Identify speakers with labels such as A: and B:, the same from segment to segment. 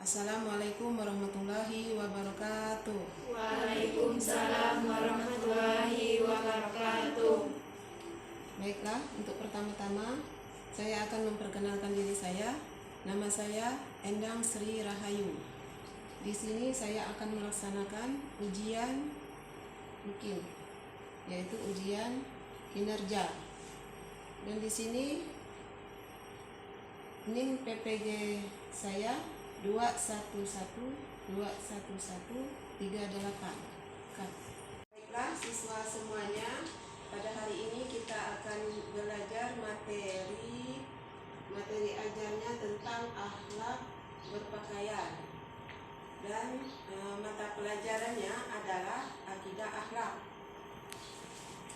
A: Assalamualaikum warahmatullahi wabarakatuh.
B: Waalaikumsalam warahmatullahi wabarakatuh.
A: Baiklah, untuk pertama-tama saya akan memperkenalkan diri saya. Nama saya Endang Sri Rahayu. Di sini saya akan melaksanakan ujian mungkin, yaitu ujian kinerja. Dan di sini NIM PPG saya 21121138. Baiklah siswa semuanya, pada hari ini kita akan belajar materi ajarnya tentang akhlak berpakaian. Dan mata pelajarannya adalah akidah akhlak.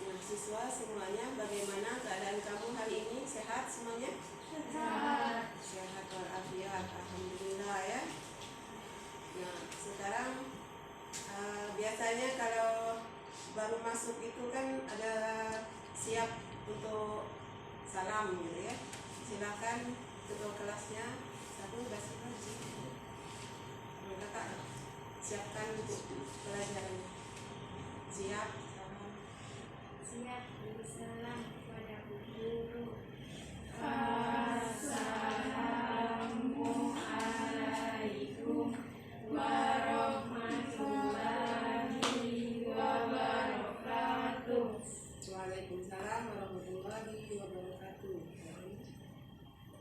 A: Nah, siswa semuanya, bagaimana keadaan kamu hari ini? Sehat semuanya? Sehat walafiat, alhamdulillah ya. Nah, sekarang biasanya kalau baru masuk itu kan ada siap untuk salam gitu ya. Silakan ketua kelasnya satu basuh lagi. Kakak siapkan untuk pelajarannya. Siap.
B: Siap, salam kepada guru. Assalamualaikum warahmatullahi wabarakatuh.
A: Waalaikumsalam warahmatullahi wabarakatuh.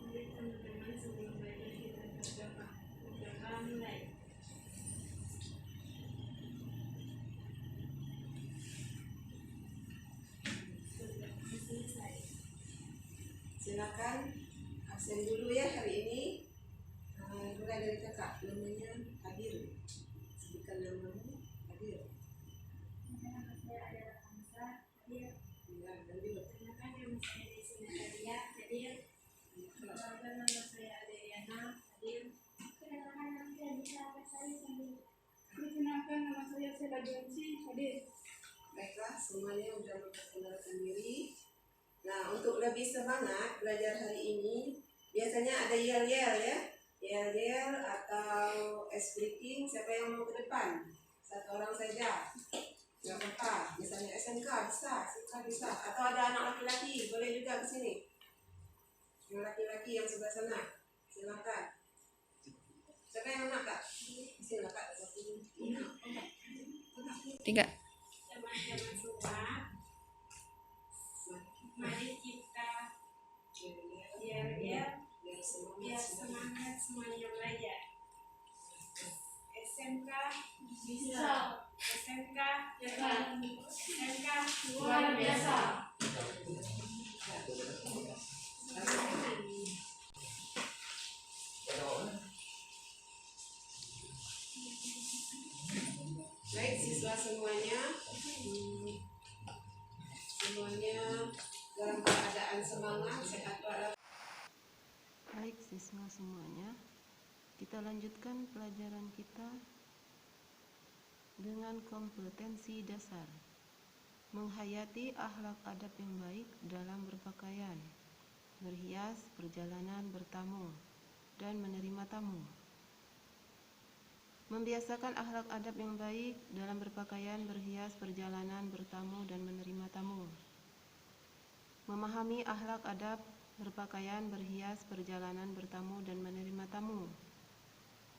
B: Baik teman-teman, sebelum belajar kita berdoa. Berdoa mulai. Selesai.
A: Silakan absen dulu ya hari ini. Mulai dari kakak, namanya Hadir. Sebutkan namamu, Hadir.
B: Nama saya adalah Hamsa Hadir.
A: Ya, lanjut.
B: Perkenalkan nama saya Desi Natalia Hadir. Perkenalkan nama saya Adriana Hadir. Perkenalkan nama saya Disa Pasari Hadir. Perkenalkan nama saya Sela Jonsi Hadir.
A: Baiklah, semuanya sudah memperkenalkan diri. Nah, untuk lebih semangat belajar hari ini, biasanya ada yel-yel ya. Yel-yel atau ice breaking, siapa yang mau ke depan? Satu orang saja. Nggak apa-apa, misalnya SMK bisa, SMK bisa. Atau ada anak laki-laki, boleh juga ke sini. Yang laki-laki yang sebelah sana, silakan. Siapa yang nak kak? Silakan.
C: 3.
B: Teman-teman semua, mari kita biar semangat semuanya belajar. SMK bisa, SMK hebat, SMK luar biasa.
A: Baik siswa semuanya, dalam keadaan semangat, sehat walafiat. Baik siswa semuanya, kita lanjutkan pelajaran kita dengan kompetensi dasar. Menghayati akhlak adab yang baik dalam berpakaian, berhias, perjalanan bertamu, dan menerima tamu. Membiasakan akhlak adab yang baik dalam berpakaian, berhias, perjalanan bertamu, dan menerima tamu. Memahami akhlak adab berpakaian, berhias, perjalanan bertamu, dan menerima tamu.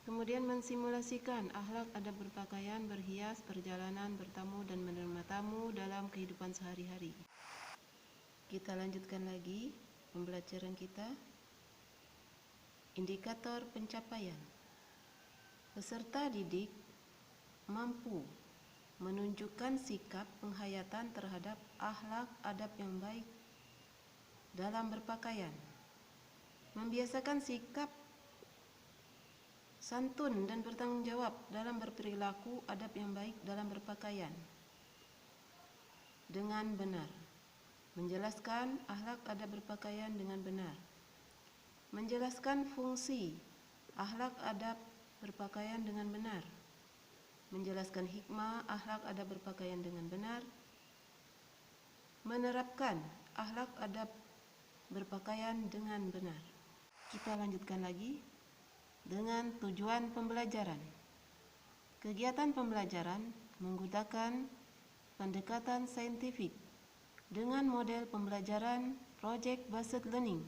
A: Kemudian mensimulasikan akhlak adab berpakaian, berhias, perjalanan bertamu, dan menerima tamu dalam kehidupan sehari-hari. Kita lanjutkan lagi pembelajaran kita. Indikator pencapaian. Peserta didik mampu menunjukkan sikap penghayatan terhadap akhlak adab yang baik dalam berpakaian, membiasakan sikap santun dan bertanggung jawab dalam berperilaku adab yang baik dalam berpakaian dengan benar, menjelaskan akhlak adab berpakaian dengan benar, menjelaskan fungsi akhlak adab berpakaian dengan benar, menjelaskan hikmah akhlak adab berpakaian dengan benar, menerapkan akhlak adab berpakaian dengan benar. Kita lanjutkan lagi.
C: dengan tujuan pembelajaran. Kegiatan pembelajaran menggunakan pendekatan saintifik dengan model pembelajaran project-based learning.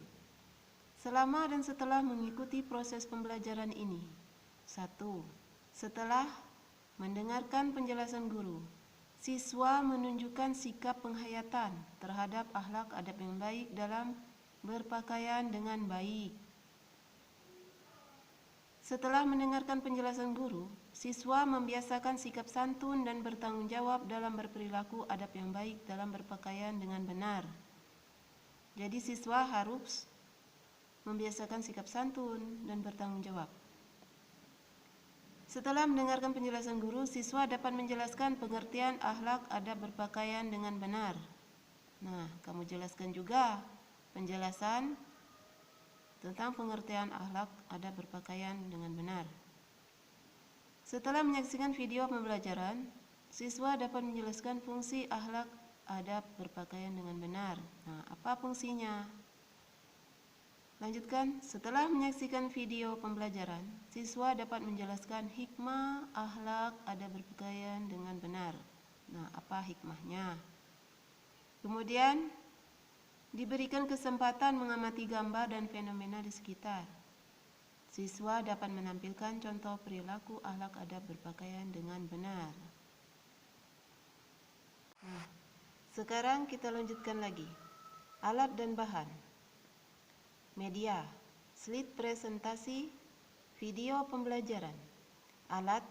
C: Selama dan setelah mengikuti proses pembelajaran ini. 1. Setelah mendengarkan penjelasan guru, siswa menunjukkan sikap penghayatan terhadap akhlak adab yang baik dalam berpakaian dengan baik. Setelah mendengarkan penjelasan guru, siswa membiasakan sikap santun dan bertanggung jawab dalam berperilaku adab yang baik dalam berpakaian dengan benar. Jadi siswa harus membiasakan sikap santun dan bertanggung jawab. Setelah mendengarkan penjelasan guru, siswa dapat menjelaskan pengertian akhlak adab berpakaian dengan benar. Nah, kamu jelaskan juga penjelasan tentang pengertian akhlak adab berpakaian dengan benar. Setelah menyaksikan video pembelajaran, siswa dapat menjelaskan fungsi akhlak adab berpakaian dengan benar. Nah, apa fungsinya? Lanjutkan, setelah menyaksikan video pembelajaran, siswa dapat menjelaskan hikmah akhlak adab berpakaian dengan benar. Nah, apa hikmahnya? Kemudian, diberikan kesempatan mengamati gambar dan fenomena di sekitar. Siswa dapat menampilkan contoh perilaku akhlak adab berpakaian dengan benar. Nah, sekarang kita lanjutkan lagi. Alat dan bahan. Media, slide presentasi, video pembelajaran. Alat,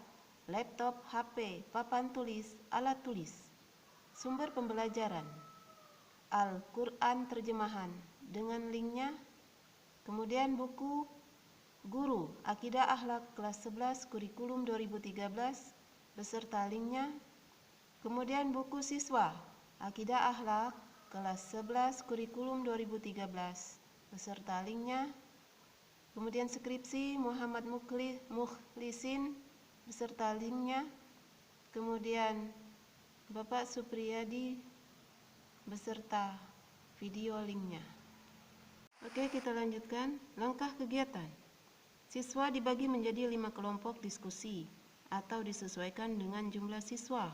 C: laptop, HP, papan tulis, alat tulis. Sumber pembelajaran, Al-Quran terjemahan dengan linknya. Kemudian buku Guru Akidah Akhlak kelas 11 kurikulum 2013 beserta linknya. Kemudian buku siswa Akidah Akhlak kelas 11 kurikulum 2013 beserta linknya. Kemudian skripsi Muhammad Mukhlisin beserta linknya. Kemudian Bapak Supriyadi beserta video linknya. Oke, kita lanjutkan. Langkah kegiatan. Siswa dibagi menjadi 5 kelompok diskusi atau disesuaikan dengan jumlah siswa.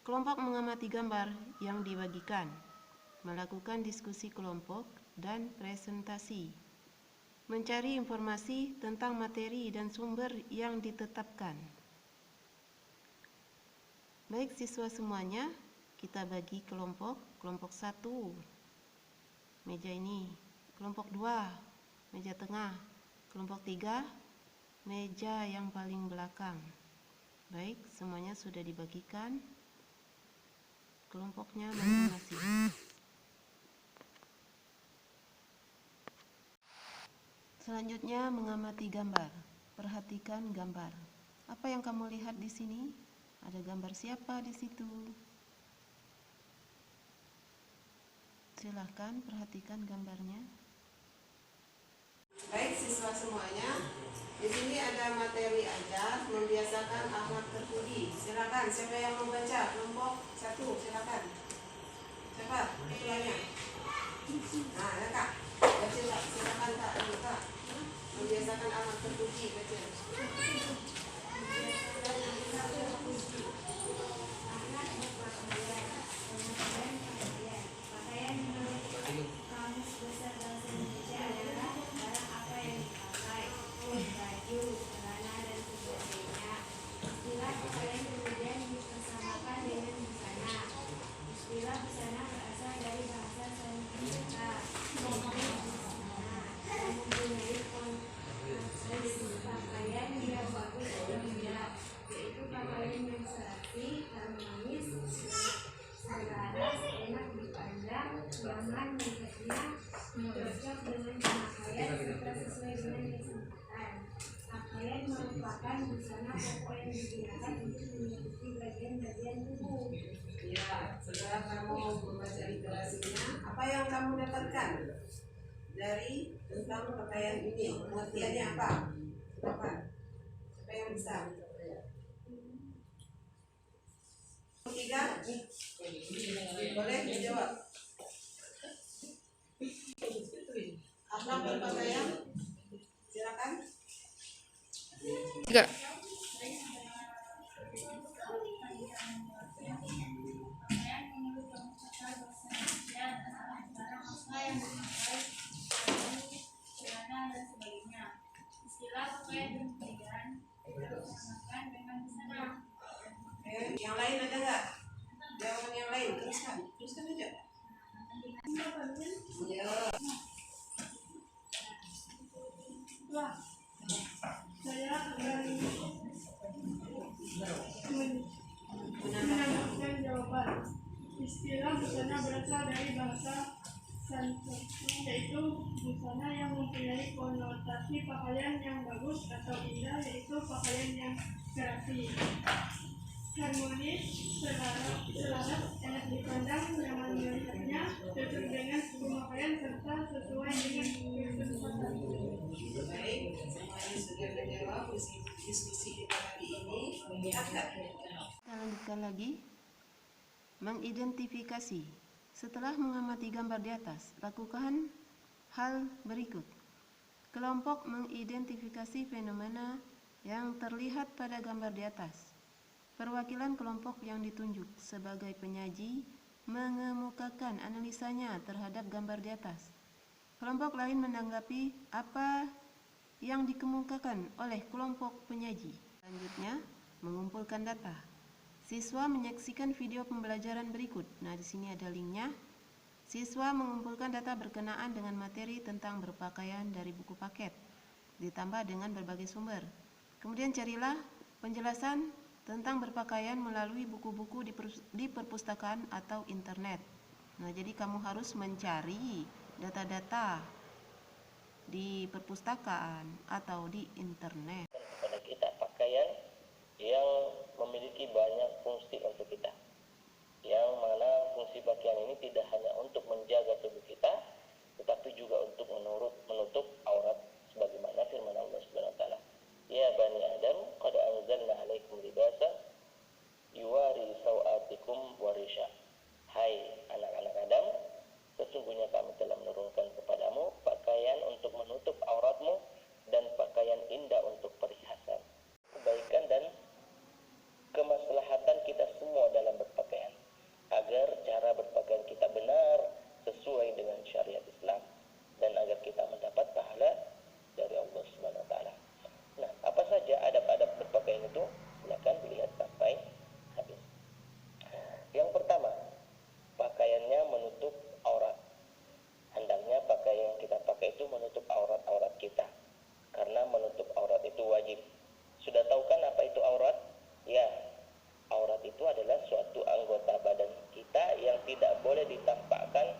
C: Kelompok mengamati gambar yang dibagikan, melakukan diskusi kelompok dan presentasi, mencari informasi tentang materi dan sumber yang ditetapkan. Baik siswa semuanya, kita bagi kelompok. Kelompok 1, meja ini. Kelompok 2, meja tengah. Kelompok 3, meja yang paling belakang. Baik, semuanya sudah dibagikan kelompoknya masing-masing. Selanjutnya mengamati gambar. Perhatikan gambar. Apa yang kamu lihat di sini? Ada gambar siapa di situ? Silahkan perhatikan gambarnya.
A: Baik siswa semuanya, di sini ada materi ajar membiasakan akhlak terpuji. Silakan, siapa yang membaca? Kelompok 1, silakan. Siapa? Ketuanya. Nah, ya Kak. Baca, silakan Kak. Kak. Membiasakan akhlak terpuji, baca. Ya, setelah kamu membaca literasinya, apa yang kamu dapatkan dari tentang pakaian ini? Pengertiannya apa? Silakan. Siapa yang bisa? Tiga, boleh dijawab. Akhlak berpakaian, silakan.
C: Enggak.
A: Yang lain ada nggak? Jawaban yang lain teruskan aja. Ya.
B: Wah, saya akan menambahkan jawaban. Istilah busana berasal dari bahasa Sanskerta, yaitu busana yang mempunyai konotasi pakaian yang bagus atau indah, yaitu pakaian yang rapi, harmonis, selaras, enak dipandang, nyaman melihatnya, cocok dengan suku pakaian serta sesuai dengan kesempatan.
A: Baik, semuanya sudah menjawab diskusi kita hari ini. Kita
C: lanjutkan lagi. Mengidentifikasi. Setelah mengamati gambar di atas, lakukan hal berikut. Kelompok mengidentifikasi fenomena yang terlihat pada gambar di atas. Perwakilan kelompok yang ditunjuk sebagai penyaji mengemukakan analisanya terhadap gambar di atas. Kelompok lain menanggapi apa yang dikemukakan oleh kelompok penyaji. Selanjutnya, mengumpulkan data. Siswa menyaksikan video pembelajaran berikut. Nah, di sini ada linknya. Siswa mengumpulkan data berkenaan dengan materi tentang berpakaian dari buku paket, ditambah dengan berbagai sumber. Kemudian carilah penjelasan tentang berpakaian melalui buku-buku di perpustakaan atau internet. Nah, jadi kamu harus mencari data-data di perpustakaan atau di internet.
D: Kepada kita pakaian yang memiliki banyak fungsi untuk kita, yang mana fungsi pakaian ini tidak hanya untuk menjaga tubuh kita, tetapi juga untuk menutup aurat, sebagaimana firman Allah Subhanahu wa taala, ya bani Adam, qad anzalna 'alaikum libasan yuwari sawatikum warisha. Hai anak-anak Adam, sesungguhnya kami telah menurunkan kepadamu pakaian untuk menutup auratmu dan pakaian indah untuk perhiasan. Kebaikan dan kemaslahatan kita semua dalam berpakaian, agar cara berpakaian kita benar sesuai dengan syariat Islam, dan agar kita mendapat pahala dari Allah Subhanahu wa taala. Nah, apa saja adab-adab berpakaian itu? Silakan dilihat sampai habis. Yang pertama, pakaiannya menutup aurat. Hendaknya pakaian yang kita pakai itu menutup aurat-aurat kita, karena menutup aurat itu wajib. Sudah tahu kan apa itu aurat? Ya, aurat itu adalah suatu anggota badan kita yang tidak boleh ditampakkan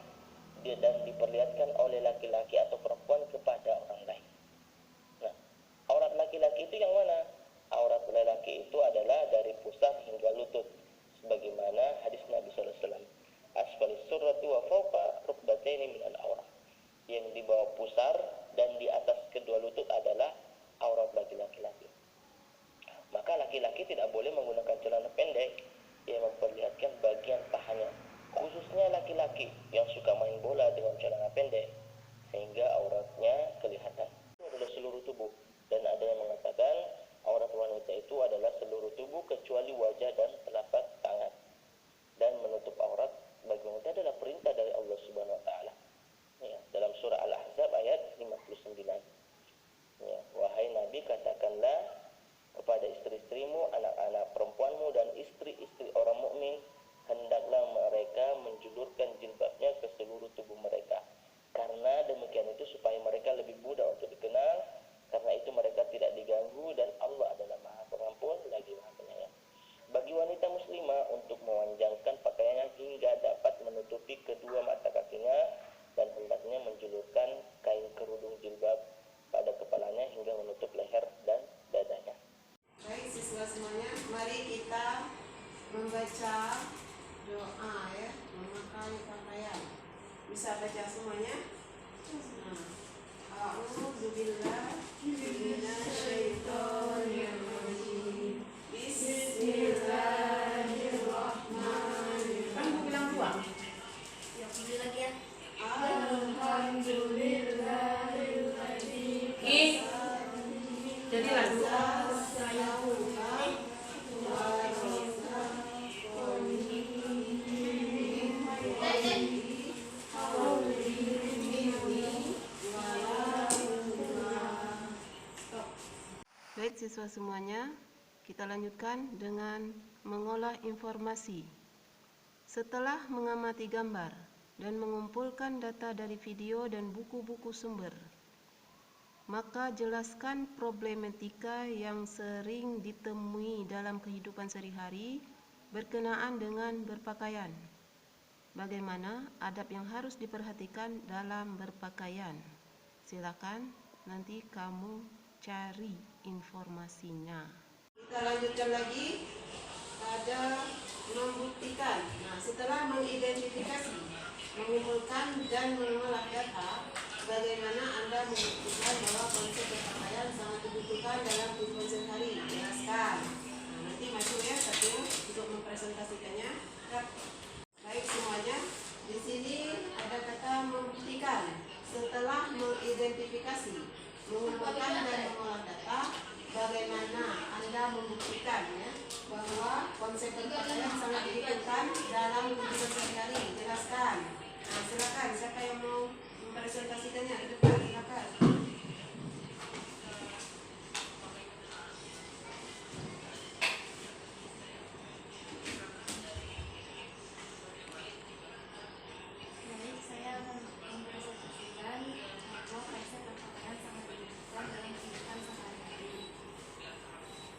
D: dan diperlihatkan oleh laki-laki atau perempuan kepada orang lain. Nah, aurat laki-laki itu yang mana? Aurat lelaki itu adalah dari pusar hingga lutut, sebagaimana hadis Nabi SAW. Asfalis surrati wa fawqa rukbataini minal aurat. Yang di bawah pusar dan di atas kedua lutut adalah aurat bagi laki-laki. Maka laki-laki tidak boleh menggunakan celana pendek yang memperlihatkan bagian pahanya, khususnya laki-laki yang suka main bola dengan celana pendek sehingga auratnya kelihatan. Itu adalah seluruh tubuh, dan ada yang mengatakan aurat wanita itu adalah seluruh tubuh kecuali wajah dan telapak tangan. Dan menutup aurat bagi wanita adalah perintah dari Allah Subhanahu wa taala. Ya, dalam surah Al-Ahzab ayat 59. Ya, wahai Nabi, katakanlah kepada istri-istrimu, anak-anak perempuanmu, dan istri-istri orang mukmin, hendaklah mereka menjulurkan jilbabnya ke seluruh tubuh mereka, karena demikian itu supaya mereka lebih mudah untuk dikenal, karena itu mereka tidak diganggu, dan Allah adalah Maha Pengampun lagi Maha Penyayang. Bagi wanita muslimah untuk memanjangkan pakaiannya hingga dapat menutupi kedua mata kakinya, dan hendaknya menjulurkan kain kerudung jilbab pada kepalanya hingga menutup leher dan dadanya.
A: baik siswa semuanya, mari kita membaca doa ya, memakai pakaian. Bisa baca semuanya? A'udzubillahi minasyaitonirrajim. Bismillahirrahmanirrahim. Kan gue bilang dua.
B: Ya, pilih lagi ya.
A: Alhamdulillahilladzi
E: Jadi lagu
C: siswa semuanya, kita lanjutkan dengan mengolah informasi. Setelah mengamati gambar dan mengumpulkan data dari video dan buku-buku sumber, maka jelaskan problematika yang sering ditemui dalam kehidupan sehari-hari berkenaan dengan berpakaian. Bagaimana adab yang harus diperhatikan dalam berpakaian? Silakan nanti kamu cari informasinya.
A: Kita lanjutkan lagi pada membuktikan. Nah, setelah mengidentifikasi, mengumpulkan dan mengolah data, bagaimana Anda membuktikan bahwa konsep berpakaian sangat dibutuhkan dalam kehidupan sehari-hari? Jelaskan. Nah, nanti masuk ya satu untuk mempresentasikannya. Baik semuanya, di sini ada kata membuktikan. Setelah mengidentifikasi, mengumpulkan dan mengolah data, bagaimana Anda membuktikan ya bahwa konsep berpakaian sangat dibutuhkan dalam kehidupan sehari-hari? Jelaskan. Nah, silakan siapa yang mau mempresentasikannya di depan, silakan.
B: Baik, saya akan mempresentasikan bahwa konsep berpakaian sangat dibutuhkan dalam kehidupan sehari-hari.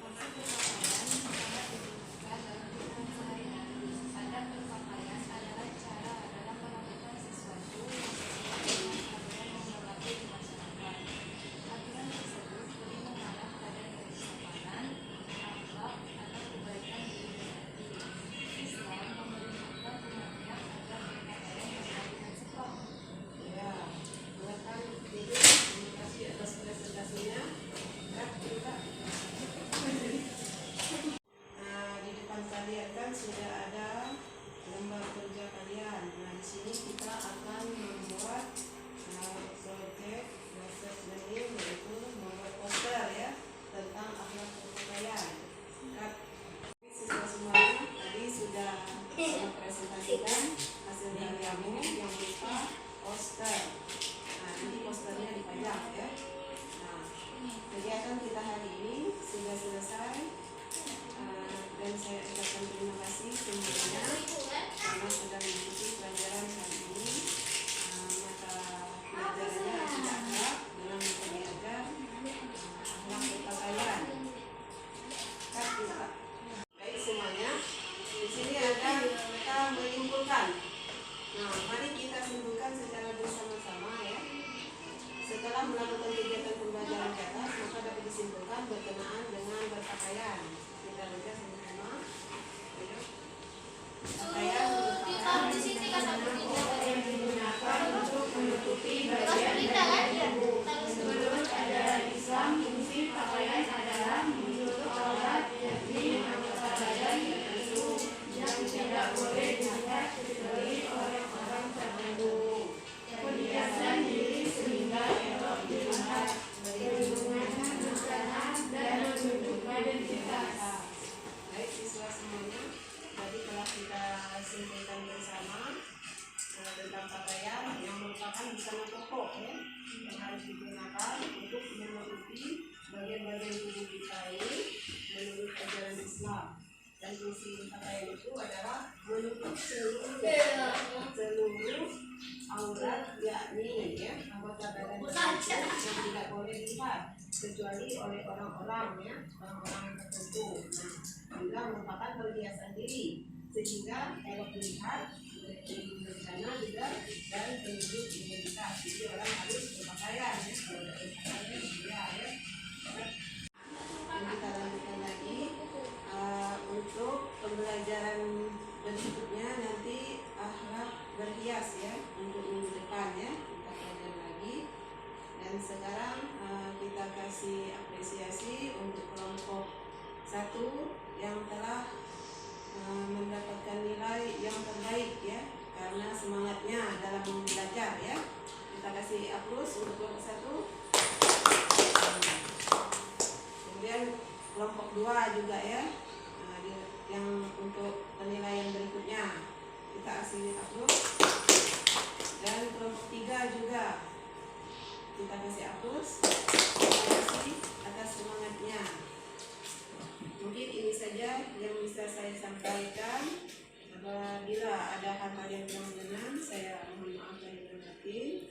B: Konsep berpakaian sangat dibutuhkan dalam kehidupan sehari-hari. Adab berpakaian adalah cara dalam melakukan sesuatu yang sesuai dengan aturan yang berlaku di masyarakat. Aturan tersebut beri mengarah pada nilai kesopanan, akhlak, atau kebaikan diri sendiri. Islam memerintahkan umatnya agar berpakaian sesuai dengan sebab.
A: Ya, silakan duduk. Terima kasih atas presentasinya. Ya, coba. Nah, di depan kalian kan sudah ada lembar kerja kalian. Nah, di sini kita akan membuat proyek research learning, yaitu membuat poster ya tentang akhlak berpakaian. Nah, siswa semuanya tadi sudah mempresentasikan hasil karyamu yang berupa poster. Nah, nanti posternya dipajang ya. Nah, kegiatan kita hari ini sudah selesai. Dan saya ucapkan terima kasih semuanya karena sudah mengikuti pelajaran hari ini. Mata pelajarannya tidak ada dengan metode ajar akhlak berpakaian. Baik semuanya, di sini ada kita menyimpulkan. Nah, mari kita simpulkan secara bersama-sama ya. Setelah melakukan kegiatan pembelajaran di atas, maka dapat disimpulkan berkenaan dengan berpakaian. Kita baca sama-sama. Ayo. Pakaian merupakan yang digunakan untuk menutupi bagian tubuh. Menurut ajaran Islam, fungsi pakaian adalah menutup aurat, yakni anggota badan tertentu yang tidak boleh dilihat kecuali orang-orang tertentu. Perhiasan diri sehingga elok dilihat, perlindungan busana dan menunjukkan identitas. Baik siswa semuanya, tadi telah kita simpulkan bersama tentang pakaian yang merupakan busana pokok ya, yang harus digunakan untuk menutupi bagian-bagian tubuh kita ini menurut ajaran Islam. Dan fungsi pakaian itu adalah menutup seluruh aurat, yakni ya anggota badan tertentu yang tidak boleh dilihat kecuali oleh orang-orang ya, orang-orang tertentu. Nah, juga merupakan perhiasan diri sehingga elok dilihat, berencana juga dan penunjuk identitas. Jadi orang harus berpakaian ya, kalau tidak berpakaian dia ya. Dan kita lanjutkan lagi untuk pembelajaran berikutnya nanti akhlak berhias ya, untuk minggu depan ya kita pelajari lagi. Dan sekarang kita kasih apresiasi untuk kelompok 1 yang telah mendapatkan nilai yang terbaik ya, karena semangatnya dalam belajar ya. Kita kasih aplaus untuk kelompok 1. Kemudian kelompok 2 juga ya, yang untuk penilaian berikutnya kita kasih aplaus. Dan kelompok 3 juga kita kasih aplaus. Terima kasih atas semangatnya. Mungkin ini saja yang bisa saya sampaikan. Apabila ada hal-hal yang kurang berkenan, saya mohon maaf lahir dan batin.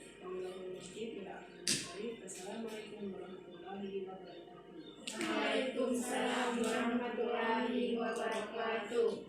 A: Assalamualaikum warahmatullahi wabarakatuh.
B: Waalaikumsalam warahmatullahi wabarakatuh.